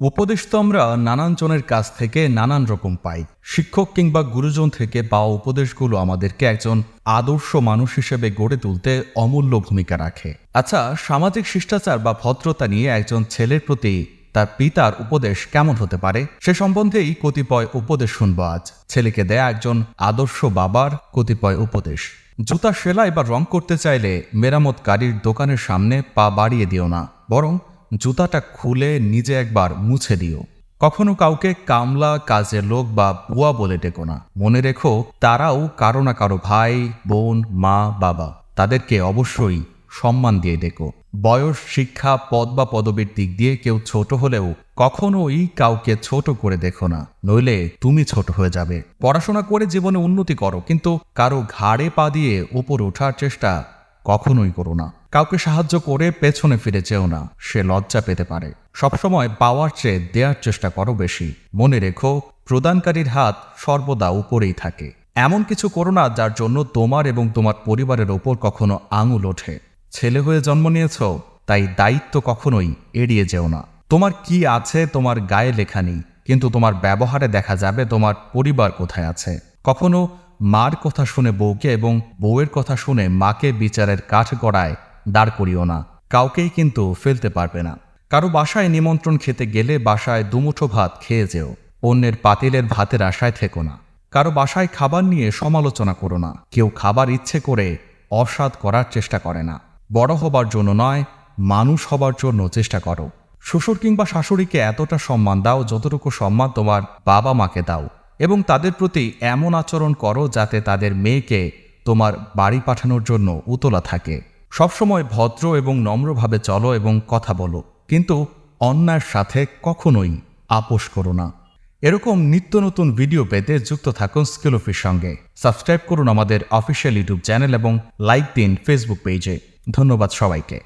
উপদেশ তো আমরা নানানজনের কাছ থেকে নানান রকম পাই। শিক্ষক কিংবা গুরুজন থেকে পাওয়া উপদেশগুলো আমাদেরকে একজন আদর্শ মানুষ হিসেবে গড়ে তুলতে অমূল্য ভূমিকা রাখে। আচ্ছা, সামাজিক শিষ্টাচার বা ভদ্রতা নিয়ে একজন ছেলের প্রতি তার পিতার উপদেশ কেমন হতে পারে সে সম্বন্ধেই কতিপয় উপদেশ শুনব আজ। ছেলেকে দেয়া একজন আদর্শ বাবার কতিপয় উপদেশ। জুতা সেলাই বা রং করতে চাইলে মেরামতকারীর দোকানের সামনে পা বাড়িয়ে দিও না, বরং জুতাটা খুলে নিজে একবার মুছে দিও। কখনো কাউকে কামলা, কাজের লোক বা বুয়া বলে ডেকো না। মনে রেখো, তারাও কারো না কারো ভাই, বোন, মা, বাবা। তাদেরকে অবশ্যই সম্মান দিয়ে ডেকো। বয়স, শিক্ষা, পদ বা পদবীর দিক দিয়ে কেউ ছোট হলেও কখনোই কাউকে ছোট করে দেখো না, নইলে তুমি ছোট হয়ে যাবে। পড়াশোনা করে জীবনে উন্নতি করো, কিন্তু কারো ঘাড়ে পা দিয়ে উপরে ওঠার চেষ্টা কখনোই করো না। কাউকে সাহায্য করে পেছনে ফিরে যেও না, সে লজ্জা পেতে পারে। সবসময় পাওয়ার চেয়ে দেওয়ার চেষ্টা করো বেশি। মনে রেখো, প্রদানকারীর হাত সর্বদা উপরেই থাকে। এমন কিছু করো না যার জন্য তোমার এবং তোমার পরিবারের ওপর কখনো আঙুল ওঠে। ছেলে হয়ে জন্ম নিয়েছ, তাই দায়িত্ব কখনোই এড়িয়ে যেও না। তোমার কি আছে তোমার গায়ে লেখা নেই, কিন্তু তোমার ব্যবহারে দেখা যাবে তোমার পরিবার কোথায় আছে। কখনো মার কথা শুনে বউকে এবং বউয়ের কথা শুনে মাকে বিচারের কাঠগড়ায় দাঁড় করিও না। কাউকেই কিন্তু ফেলতে পারবে না। কারো বাসায় নিমন্ত্রণ খেতে গেলে বাসায় দুমুঠো ভাত খেয়ে যেও। অন্যের পাতিলের ভাতের আশায় থেকো না। কারো বাসায় খাবার নিয়ে সমালোচনা করো না। কেউ খাবার ইচ্ছে করে অস্বাদ করার চেষ্টা করে না। বড় হবার জন্য নয়, মানুষ হবার জন্য চেষ্টা করো। শ্বশুর কিংবা শাশুড়িকে এতটা সম্মান দাও যতটুকু সম্মান তোমার বাবা মাকে দাও, এবং তাদের প্রতি এমন আচরণ করো যাতে তাদের মেয়েকে তোমার বাড়ি পাঠানোর জন্য উতলা থাকে। সবসময় ভদ্র এবং নম্রভাবে চলো এবং কথা বলো, কিন্তু অন্যায়ের সাথে কখনোই আপোষ করো না। এরকম নিত্য নতুন ভিডিও পেতে যুক্ত থাকুন স্কিলোফির সঙ্গে। সাবস্ক্রাইব করুন আমাদের অফিসিয়াল ইউটিউব চ্যানেল এবং লাইক দিন ফেসবুক পেজে। ধন্যবাদ সবাইকে।